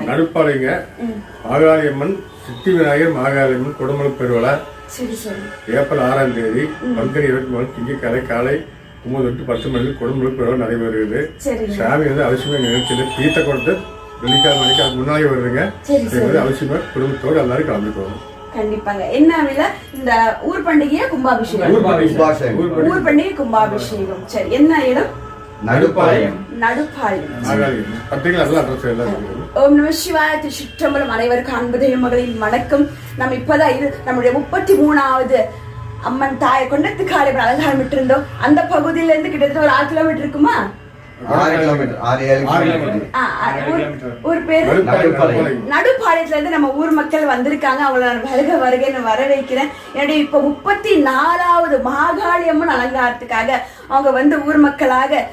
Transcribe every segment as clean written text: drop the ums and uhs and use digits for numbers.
நடுப்பாளையங்க மாகாளியம்மன் சித்தி விநாயகர் மாகாளியம்மன் குடமுழு பெருவிழா ஏப்ரல் 6ஆம் தேதி பங்குனி 23 திங்கட்கிழமை காலை 9 to 10 மணிக்கு குடமுழு பெருவிழா நடைபெறுகிறது. சாமி அவசியமா நிகழ்ச்சியில தீர்த்த கொடுத்து வெள்ளிக்கிழமை மணிக்கு அது முன்னாடி வருதுங்க. அவசியமா குடும்பத்தோடு எல்லாரும் கலந்துக்கணும். கண்டிப்பாங்க. என்ன விழா? இந்த ஊர் பண்டிகையா கும்பாபிஷேகம்? ஊர் பண்டிகை கும்பாபிஷேகம். சரி, என்ன இடம்? நடுப்பாளையம். ஓம் நம சிவாய. திருச்சிற்றம்பலம். அனைவருக்கும் அன்பு மகளின் வணக்கம். நம்ம இப்பதான் நம்முடைய 33வது அம்மன் தாயை கொண்டத்து காலை அலங்காரம் விட்டு இருந்தோம். அந்த பகுதியில இருந்து கிட்டத்தட்ட ஒரு 6 கிலோமீட்டர் இருக்குமா? ஒரு பேரு நடுப்பாளையத்துல இருந்து நம்ம ஊர் மக்கள் வந்திருக்காங்க. அவங்கள வருக வருகைன்னு வர வைக்கிறேன். என்னுடைய இப்ப 34வது மாகாளி அம்மன் அலங்காரத்துக்காக அவங்க ஊர் மக்களாக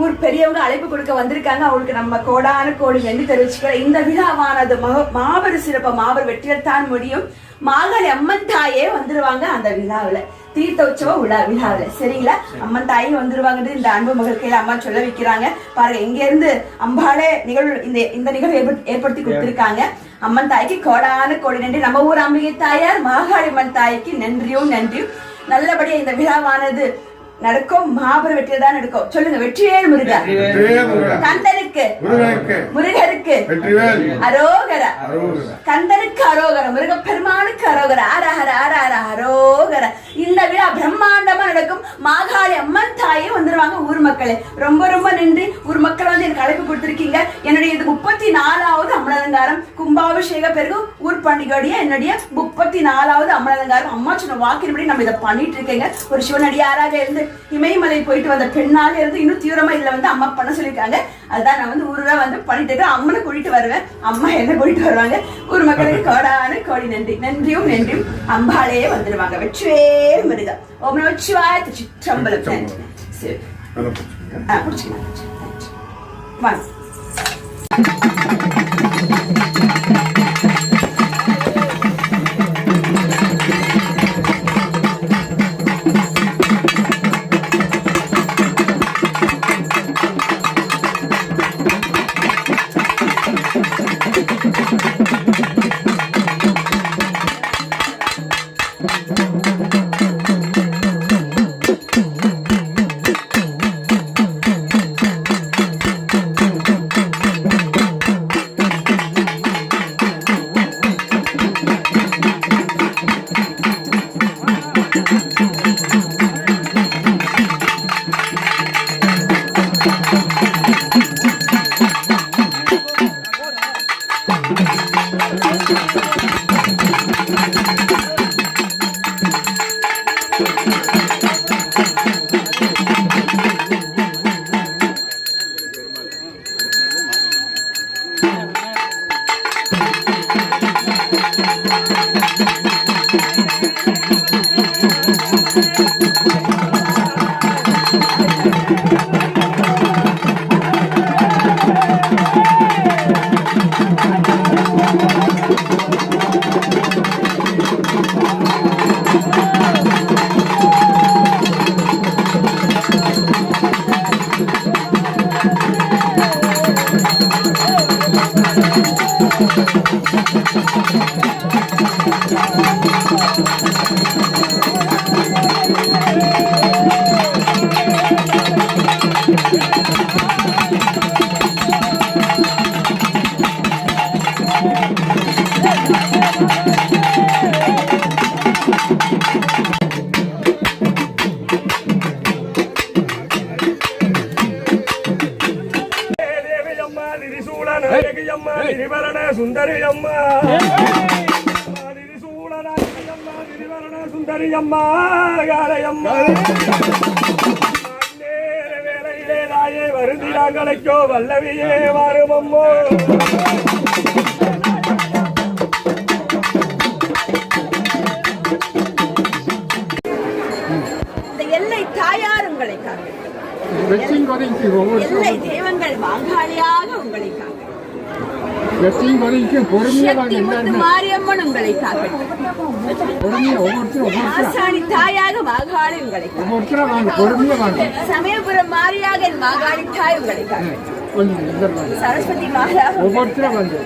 ஊர் பெரியவங்க அழைப்பு கொடுக்க வந்திருக்காங்க. அவங்களுக்கு நம்ம கோடான கோடி நன்றி தெரிவிச்சுக்கிறேன். இந்த விழாவானது மாபெரும் சிறப்பு, மாபெரும் வெற்றியத்தான் முடியும். மாகாளி அம்மன் தாயே வந்துருவாங்க அந்த விழாவில, தீர்த்த உற்சவ விழாவில. சரிங்களா? அம்மன் தாயும் வந்துருவாங்க. இந்த அன்பு மகள் கையில அம்மா சொல்ல வைக்கிறாங்க. பாருங்க, இங்க இருந்து அம்பாளே நிகழ்வு இந்த நிகழ்வு ஏற்படுத்தி கொடுத்திருக்காங்க. அம்மன் தாய்க்கு கோடான கோடி நன்றி. நம்ம ஊர் அம்பிகை தாயார் மாகாளி அம்மன் தாய்க்கு நன்றியும். நல்லபடியா இந்த விழாவானது நடக்கும். மாபெரும் வெற்றியை தான் நடக்கும். சொல்லுங்க, வெற்றிவேல் முருகா. கந்தனுக்கு முருகருக்கு அரோகர. கந்தனுக்கு அரோகர, முருகப்பெருமானுக்கு அரோகர. அரஹர அரஹர அரோகர. இந்த விழா பிரம்மாண்டமா நடக்கும். மாகாளி அம்மன் தாயே வந்துருவாங்க ஊர் மக்களே. ரொம்ப ரொம்ப நன்றி. ஊர் மக்கள் எனக்கு அழைப்பு கொடுத்திருக்கீங்க. என்னுடைய இது 34வது அம்மலங்காரம் கும்பாபிஷேக பிறகு ஊர் பண்டிகையுடைய என்னுடைய 34வது அம்மலங்காரம். அம்மா சொன்ன வாக்கின்படி நம்ம இதை பண்ணிட்டு இருக்கேங்க. ஒரு சிவனடியாராக இருந்து இமயமலை போயிட்டு வந்த பெண்ணாக இருந்து இன்னும் தீவிரமா இதுல அம்மா பண்ண சொல்லியிருக்காங்க. அதுதான் நான் ஊரா பண்ணிட்டு இருக்கேன். அம்மனை கூட்டிட்டு வருவேன், அம்மா என்ன கூட்டிட்டு வருவாங்க. ஊர் மக்களுக்கு கோடான கோடி நன்றி. நன்றியும் அம்பாளையே வந்துருவாங்க. வெற்றிவேல் முருகா. ஓம் நம சிவாய. திருச்சிற்றம்பலம். வாங்க. சுந்தரி அம்மா சுந்தரி அம்மா காளையம்மா வேலையிலே நாயே வருந்திராங்களைக்கோ வல்லவியே வாருமம்மோ. இந்த எல்லை தாயார் உங்களை எல்லை தேவங்கள் மாங்காளியாக உங்களை மாரியம்மன் உங்களை ஆசானி தாயாக மாகாளி உங்களை சமயபுரம் மாரியாக மாகாளி தாய் உங்களை சரஸ்வதி மாதா ஒவ்வொருத்தரும் வந்து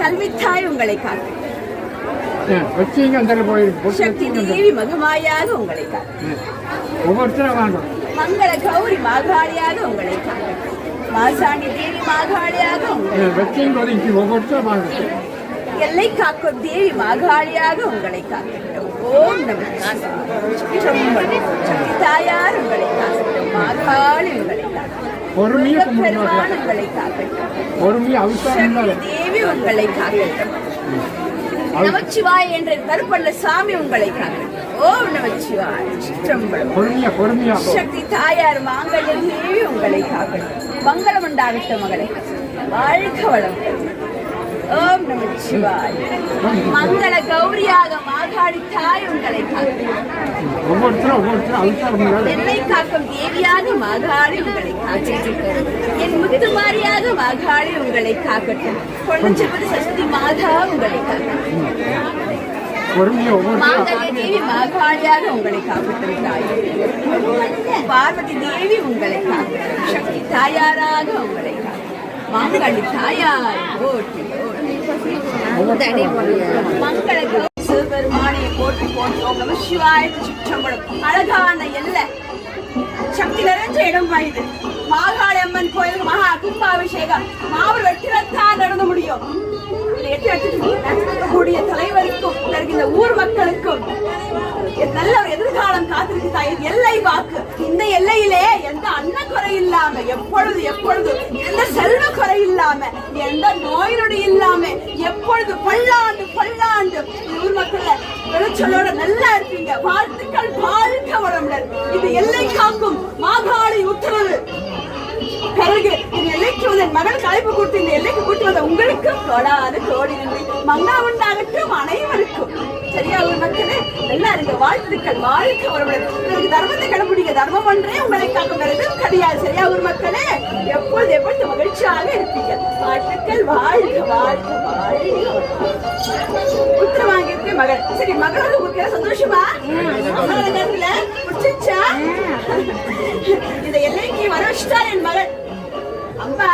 கல்வித்தாய் உங்களை காக்க வச்சிங்க அந்த போயிருக்கு சக்தி தேவி மகமாயாக உங்களை காக்க ஒவ்வொருத்தரும் வாங்க மங்கள கௌரி மாகாளியாக உங்களை காக்க மாசாணி தேவி மாகாளியாக உங்களை வச்சிங்க ஒதுக்கி ஒவ்வொருத்தரும் வாங்க எல்லை காக்கும் தேவி மாகாளியாக உங்களை காக்கட்டும். ஓம் நமச்சிவாய. சக்தி தாயார் உங்களை காக்கட்டும். மாகாளி உங்களை காக்கட்டும். பெருமாள் உங்களை காக்கட்டும். சக்தி தேவி உங்களை காக்கட்டும். நமச்சிவாய் என்ற கருப்பண்ண சாமி உங்களை காக்கட்டும். ஓம் நமச்சிவாய். சிற்றம்பலம். சக்தி தாயார் மாங்கல்யம் தேவி உங்களை காக்கட்டும். மங்களம் உண்டாகட்டும் மகளே. வாழ்க வளம். ஓம் நமச்சிவாய். மங்கள கௌரியாக மாகாளி தாய் உங்களை காக்கட்டும். என்னை காக்கும் தேவியாக மாகாளி உங்களை காக்கட்டும். என் முத்துமாரியாக மாகாளி உங்களை காக்கட்டும். பொன்னச்செல்வதி சரஸ்வதி மாதா உங்களை காக்கட்டும். மாங்கல்ய தேவி மாகாளியாக உங்களை காக்கட்டும். தாய் பார்வதி தேவி உங்களை காக்கட்டும். சக்தி தாயாராக உங்களை காக்கட்டும். மாங்கல்ய தாயார் போற்றி மங்கள சிவபெருமானையை போட்டு போட்டோம். நம சிவாய. சிற்றம்பலம். அழகான எல்லை சக்தி நிறைஞ்ச இடம் வாயுது. மாகாளி அம்மன் கோயிலுக்கு மகா கும்பாபிஷேகம் மாவட்ட வெற்றிடத்தான் நடந்து முடியும். கூடிய தலைவருக்கும் இந்த ஊர் மக்களுக்கும் நல்ல ஒரு எதிர்காலம் காத்திருக்கு. எல்லை வாக்கு. இந்த எல்லையிலே எந்த அன்ன குறை இல்லாம எப்பொழுது எந்த செல்வ குறை இல்லாம எந்த நோய் நொடி இல்லாம எப்பொழுது பல்லாண்டு ஊர் மக்கள் வெளிச்சலோட நல்லா இருப்பீங்க. வாழ்த்துக்கள். வாழ்க வளமுடன். இது எல்லை காக்கும் மாகாளி உத்தரவு. பிறகு இந்த எல்லைக்கு வந்த மகளுக்கு அழைப்பு கொடுத்து இந்த எல்லைக்கு கூட்டி வந்த உங்களுக்கு கோடாது கோடி நன்றி. மங்கா உண்டாகட்டும் அனைவருக்கும். சரியா ஊர் மக்களே நல்லா இருங்க. வாழ்த்துக்கள். வாழ்க வளமுடன். தர்மத்தை கடைபிடிக்க. தர்மம் ஒன்றே உங்களை காக்கும். எதுவும் கிடையாது. சரியா ஊர் மக்களே எப்பொழுது மகிழ்ச்சியாக இருப்பீங்க. வாழ்த்துக்கள். வாழ்க வாழ்க வாழ்க. உத்தரவு வாங்கியிருக்கு மகள். சரி மகளோட உங்களுக்கு சந்தோஷமா பிடிச்சிச்சா? இந்த எல்லைக்கு வர வச்சுட்டார் என் மகள். அம்மா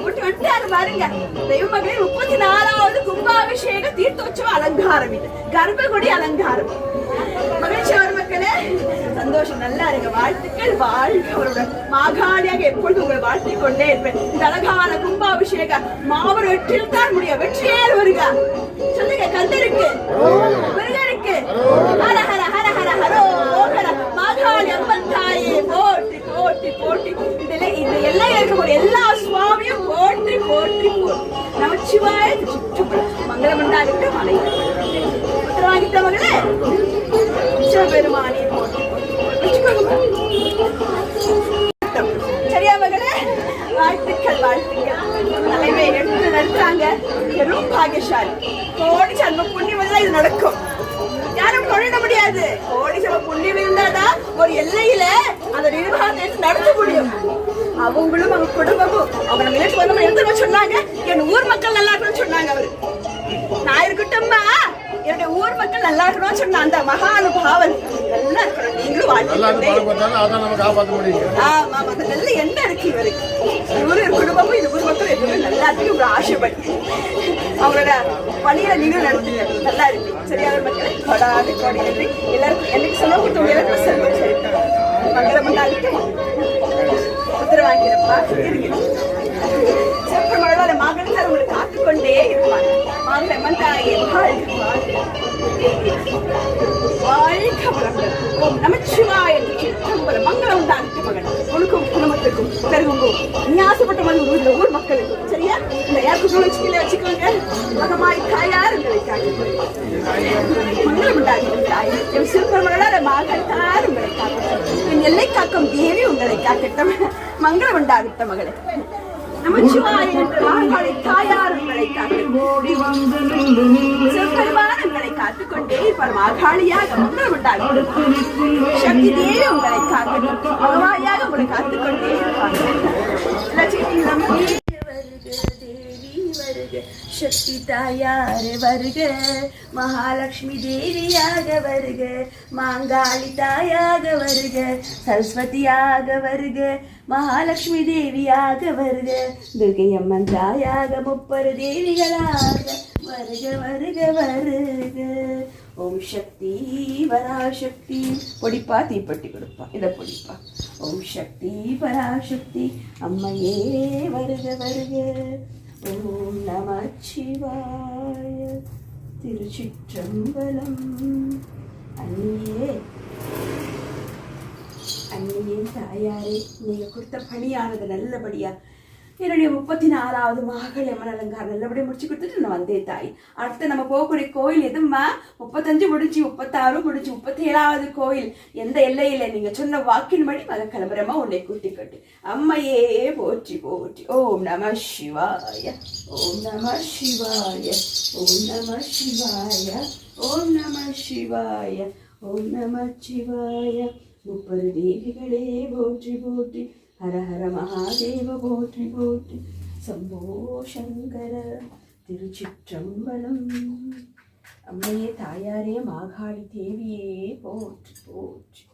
கூட்டி வந்துட்டாரு பாருங்க. தெய்வ மகளிர் 34வது கும்பாபிஷேக தீர்த்தோற்சவ அலங்காரம். இது கர்ப்பகுடி அலங்காரம். மகிழ்ச்சி அவர் மக்களே. சந்தோஷம். நல்லா இருங்க. வாழ்த்துக்கள். வாழ்க மாகாளியாக எப்பொழுது உங்களை வாழ்த்திக் கொண்டே இருப்பேன். இந்த அழகான கும்பாபிஷேக மாபெரும் வெற்றியில் தான் முடியும். வெற்றியேறு வருக. சொல்லுங்க. கந்தருக்கு முருகருக்கு ஹர ஹர ஹர ஹர ஹரோ ஹர. மாகாளி அம்மன் தாயே போற்றி போற்றி போற்றி. இந்த எல்லையில் இருக்கக்கூடிய எல்லா சுவாமியும் போற்றி போற்றி போற்றி. நமச்சிவாய. மங்களம் உண்டாகட்டும் அனைவரும். உத்தரவாகிட்ட மகளே சிவபெருமானே போற்றி சரியா மகளே? வாழ்த்துக்கள். தலைமை எடுத்து நடத்துறாங்க. பெரும் பாகியசாலி. கோடி ஜன்ம புண்ணியம் இது நடக்கும். யாரும் கொள்ள முடியாது. கோடி ஜன்ம புண்ணியம் இருந்தாதான் ஒரு எல்லையில அந்த நிர்வாகத்தை நடத்த முடியும். அவங்களும் அவங்க குடும்பமும் அவங்க நம்ம நேற்று வந்து எழுந்து சொன்னாங்க. என் ஊர் மக்கள் நல்லா இருக்கணும்னு சொன்னாங்க. அவரு நான் இருக்கட்டும்மா என்னுடைய ஊர் மக்கள் நல்லா இருக்கணும்னு சொன்ன அந்த மகானுபாவன் நல்லா இருக்கணும். நீங்களும் நல்ல என்ன இருக்கு இவருக்கு. இவரு குடும்பமும் இந்த ஊர் மக்கள் எப்பவுமே நல்லா இருக்கு. ஒரு ஆசைப்பட்டு அவங்களோட பணியில நீங்களும் நடத்துங்க. நல்லா இருக்கு. சரியான மக்கள் கொடாது கோடி நன்றி. எல்லாருக்கும் எனக்கு சொல்ல கொடுத்த எல்லாருக்கும் செல்வம் சரி மங்களம் உண்டாகிட்டு உத்தரவாங்கிறப்பா இருங்க. செப்பமழோட மகள் உங்களுக்கு காத்துக்கொண்டே இருப்பாங்க. மகன் தாயே நமச்சிவாய. மங்களம் உண்டாகிட்டு மகன் உனக்கும் குடும்பத்துக்கும் பெருகும். நீ ஆசைப்பட்ட மாதிரி இந்த ஊர் மக்களுக்கும். சரியா? இந்த யாருக்கும் வச்சுக்கோங்க. மகமாய் தாயார் உங்களை காட்டு. மங்களம் உண்டாகிட்டு தாய். என் சிறுபெருமளோட மகள் தாயார் உங்களை காக்கட்டும். என் எல்லை காக்கும் தேவி உங்களை காக்கட்டும். மங்களம் உண்டாகிட்ட மகளே. நமச்சிவாய என்று மாகாளி தாயார் உங்களை சிவபெருமான் உங்களை காத்துக்கொண்டே இருப்பார். மாகாளியாக மங்களம் உண்டாகட்டும். சக்தி தேவி உங்களை காக்கட்டும். மகவாயாக உங்களை காத்துக்கொண்டே இருப்பார். தேவி வருக சக்தி தாயாரே வருக, மகாலட்சுமி தேவியாக வருக, மாங்காளி தாயாக வருக, சரஸ்வதியாக வருக, மகாலட்சுமி தேவியாக வருக, துர்கை அம்மன் தாயாக முப்பரு தேவிகளாக வருக வருக வருக. ஓம் சக்தி பராசக்தி. பொடிப்பா தீப்பெட்டி கொடுப்பா, இதை பொடிப்பா. ஓம் சக்தி பராசக்தி அம்மையே வருக வருக. ஓம் நம சிவாய. திருச்சிற்றம்பலம். அன்னியே தாயாரே, நீங்க கொடுத்த பணியானது நல்லபடியா என்னுடைய 34வது மாகாளி அம்மன் அலங்காரம் நல்லபடியா முடிச்சு கொடுத்துட்டு நான் வந்தேன் தாய். அடுத்து நம்ம போகக்கூடிய கோயில் எதுமா? 35 முடிச்சு, 36 முடிச்சு, 37வது கோயில் எந்த எல்லையில நீங்க சொன்ன வாக்கின்படி மத கிளம்புறமா உன்னை கூட்டி கட்டு. அம்மையே போற்றி போற்றி. ஓம் நம சிவாய. ஓம் நம சிவாய. ஓம் நம சிவாய. ஓம் நம சிவாய. ஓம் நம சிவாய. முப்பது தேவிகளே போற்றி போற்றி. ஹர ஹர மகாதேவ போற்றி போற்றி. சம்போ சங்கர. திருச்சிற்றம்பலம். அம்மையே தாயாரே மாகாளி தேவியே போற்றி போற்றி.